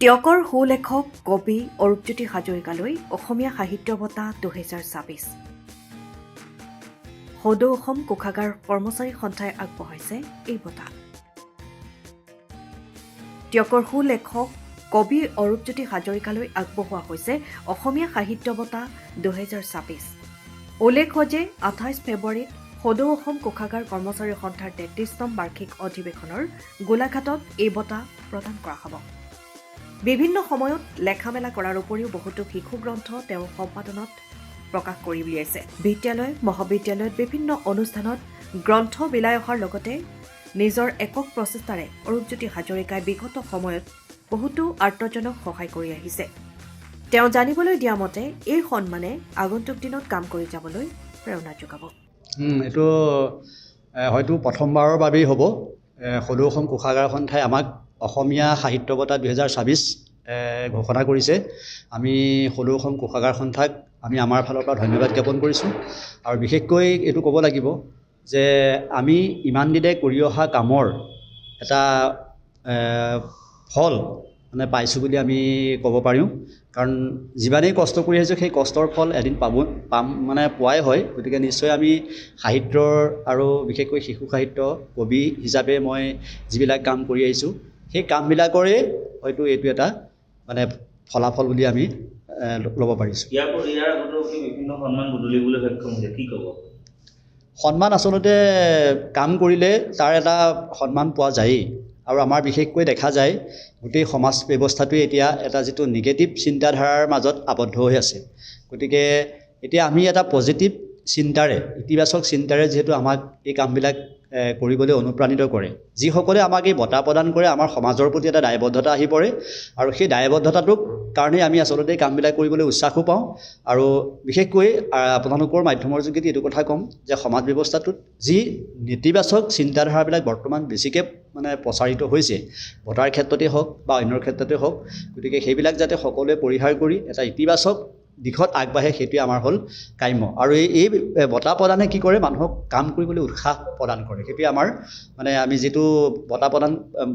টিয়কৰ সুলেখক কবি অৰূপজ্যোতি হাজৰিকালৈ অসমীয়া সাহিত্য বঁটা 2024। সদৌ অসম কোষাগাৰ কৰ্মচাৰী সন্থাই আগবঢ়াইছে এই বঁটা। টিয়কৰ সুলেখক কবি অৰূপজ্যোতি হাজৰিকালৈ আগবঢ়োৱা হৈছে অসমীয়া সাহিত্য বঁটা 2024। উল্লেখ্য যে 28 ফেব্ৰুৱাৰীত সদৌ অসম কোষাগাৰ কৰ্মচাৰী সন্থাৰ 33তম বাৰ্ষিক অধিৱেশনৰ গোলাঘাটত এই বঁটা প্ৰদান কৰা হ'ব। বিভিন্ন সময়ত লেখা-মেলা কৰাৰ উপৰিও বহুতো শিশু গ্ৰন্থ তেওঁ সম্পাদনত প্ৰকাশ কৰি উলিয়াইছে। বিদ্যালয় মহাবিদ্যালয়ত বিভিন্ন অনুষ্ঠানত গ্ৰন্থ বিলাই অহাৰ লগতে নিজৰ একক প্ৰচেষ্টাৰে অৰূপজ্যোতি হাজৰিকাই বিগত সময়ত বহুতো আৰ্তজনক সহায় কৰি আহিছে। তেওঁ জানিবলৈ দিয়া মতে এই সন্মানে আগন্তুক দিনত কাম কৰি যাবলৈ প্ৰেৰণা যোগাব। এইটো হয়তো প্ৰথমবাৰৰ বাবেই হ'ব। সদৌ অসম কোষাগাৰ সন্থাই আমাক অসমীয়া সাহিত্য বঁটা 2024 ঘোষণা কৰিছে। আমি সদৌ অসম কোষাগাৰ সন্থাক আমি আমাৰ ফালৰ পৰা ধন্যবাদ জ্ঞাপন কৰিছোঁ। আৰু বিশেষকৈ এইটো ক'ব লাগিব যে আমি ইমান দিনে কৰি অহা কামৰ এটা ফল মানে পাইছোঁ বুলি আমি ক'ব পাৰিম। কাৰণ যিমানেই কষ্ট কৰি আহিছোঁ সেই কষ্টৰ ফল এদিন পোৱাই হয়। গতিকে নিশ্চয় আমি সাহিত্যৰ আৰু বিশেষকৈ শিশু সাহিত্য কবি হিচাপে মই যিবিলাক কাম কৰি আহিছোঁ সেই কামবিলাকৰে হয়তো এইটো এটা মানে ফলাফল বুলি আমি ল'ব পাৰিছোঁ। ইয়াৰ আগতেও বিভিন্ন সন্মান বুটলিবলৈ সক্ষম হৈছে, কি ক'ব? সন্মান আচলতে কাম কৰিলে তাৰ এটা সন্মান পোৱা যায়েই। আৰু আমাৰ বিশেষকৈ দেখা যায় গোটেই সমাজ ব্যৱস্থাটোৱে এতিয়া এটা যিটো নিগেটিভ চিন্তাধাৰাৰ মাজত আবদ্ধ হৈ আছে। গতিকে এতিয়া আমি এটা পজিটিভ চিন্তাৰে ইতিবাচক চিন্তাৰে যিহেতু আমাক এই কামবিলাক কৰিবলৈ অনুপ্ৰাণিত কৰে, যিসকলে আমাক এই বঁটা প্ৰদান কৰে আমাৰ সমাজৰ প্ৰতি এটা দায়বদ্ধতা আহি পৰে। আৰু সেই দায়বদ্ধতাটোক কাৰণেই আমি আচলতে এই কামবিলাক কৰিবলৈ উৎসাহো পাওঁ। আৰু বিশেষকৈ আপোনালোকৰ মাধ্যমৰ যোগেদি এইটো কথা ক'ম যে সমাজ ব্যৱস্থাটোত যি নেতিবাচক চিন্তাধাৰাবিলাক বৰ্তমান বেছিকৈ মানে প্ৰচাৰিত হৈছে, বঁটাৰ ক্ষেত্ৰতেই হওক বা অন্যৰ ক্ষেত্ৰতে হওক, গতিকে সেইবিলাক যাতে সকলোৱে পৰিহাৰ কৰি এটা ইতিবাচক দিশত আগবাঢ়ে সেইটোৱে আমাৰ হ'ল কাম্য। আৰু এই বঁটা প্ৰদানে কি কৰে, মানুহক কাম কৰিবলৈ উৎসাহ প্ৰদান কৰে। সেইটোৱে আমাৰ মানে আমি যিটো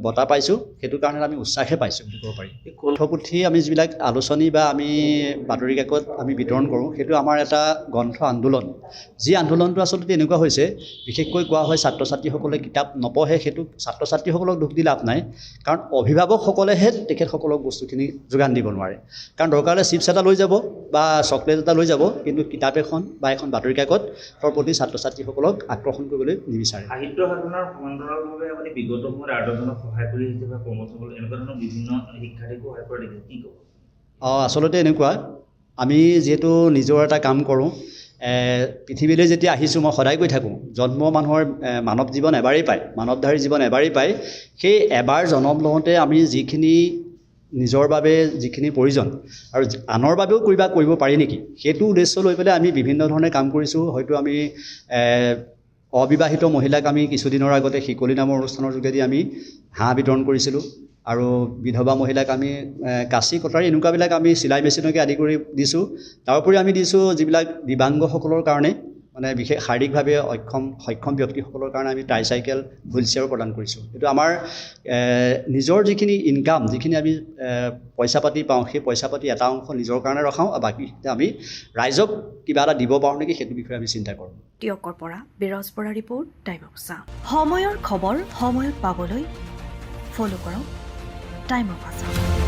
বঁটা পাইছোঁ সেইটো কাৰণে আমি উৎসাহে পাইছোঁ বুলি ক'ব পাৰি। এই গ্ৰন্থপুথি আমি যিবিলাক আলোচনী বা আমি বাতৰি কাকত আমি বিতৰণ কৰোঁ সেইটো আমাৰ এটা গ্ৰন্থ আন্দোলন। যি আন্দোলনটো আচলতে এনেকুৱা হৈছে, বিশেষকৈ কোৱা হয় ছাত্ৰ ছাত্ৰীসকলে কিতাপ নপঢ়ে, সেইটো ছাত্ৰ ছাত্ৰীসকলক দুখ দি লাভ নাই। কাৰণ অভিভাৱকসকলেহে তেখেতসকলক বস্তুখিনি যোগান দিব নোৱাৰে। কাৰণ দৰকাৰ হ'লে চিপছ এটা লৈ যাব বা চকলেট এটা লৈ যাব, কিন্তু কিতাপ এখন বা এখন বাতৰি কাকতৰ প্ৰতি ছাত্ৰ ছাত্ৰীসকলক আকৰ্ষণ কৰিবলৈ নিবিচাৰে। সাহিত্য সাধনাৰ সমান্তৰালভাৱে আপুনি বিগত সময়ত আৰ্তজনক সহায় কৰি আহিছে বা কৰ্মচাৰী এনেকুৱা ধৰণৰ বিভিন্ন শিক্ষাৰ্থীকো সহায় কৰা দেখিছে, কি ক'ব? আচলতে এনেকুৱা, আমি যিহেতু নিজৰ এটা কাম কৰোঁ, পৃথিৱীলৈ যেতিয়া আহিছোঁ মই সদায় কৈ থাকোঁ জন্ম মানুহৰ মানৱ জীৱন এবাৰেই পায়, মানৱধাৰী জীৱন এবাৰেই পায়। সেই এবাৰ জন্ম লওঁতে আমি যিখিনি নিজৰ বাবে যিখিনি প্ৰয়োজন আৰু আনৰ বাবেও কৰিব পাৰি নেকি সেইটো উদ্দেশ্য লৈ পেলাই আমি বিভিন্ন ধৰণে কাম কৰিছোঁ। হয়তো আমি অবিবাহিত মহিলাক আমি কিছুদিনৰ আগতে শিকলি নামৰ অনুষ্ঠানৰ যোগেদি আমি হাঁহ বিতৰণ কৰিছিলোঁ। আৰু বিধৱা মহিলাক আমি কাঁচি কটাৰী এনেকুৱাবিলাক আমি চিলাই মেচিনকে আদি কৰি দিছোঁ। তাৰোপৰি আমি দিছোঁ যিবিলাক দিব্যাংগসকলৰ কাৰণে মানে বিশেষ শাৰীৰিকভাৱে সক্ষম ব্যক্তিসকলৰ কাৰণে আমি ট্ৰাইচাইকেল হুইল চেয়াৰ প্ৰদান কৰিছোঁ। এইটো আমাৰ নিজৰ যিখিনি ইনকাম, যিখিনি আমি পইচা পাতি পাওঁ সেই পইচা পাতি এটা অংশ নিজৰ কাৰণে ৰখাওঁ আৰু বাকী আমি ৰাইজক কিবা এটা দিব পাৰোঁ নেকি সেইটো বিষয়ে আমি চিন্তা কৰোঁ। টিয়কৰ পৰা Biraj Bora report, time of Assam. সময়ৰ খবৰ সময়ত পাবলৈ ফ'ল' কৰক টাইম অফ আছাম।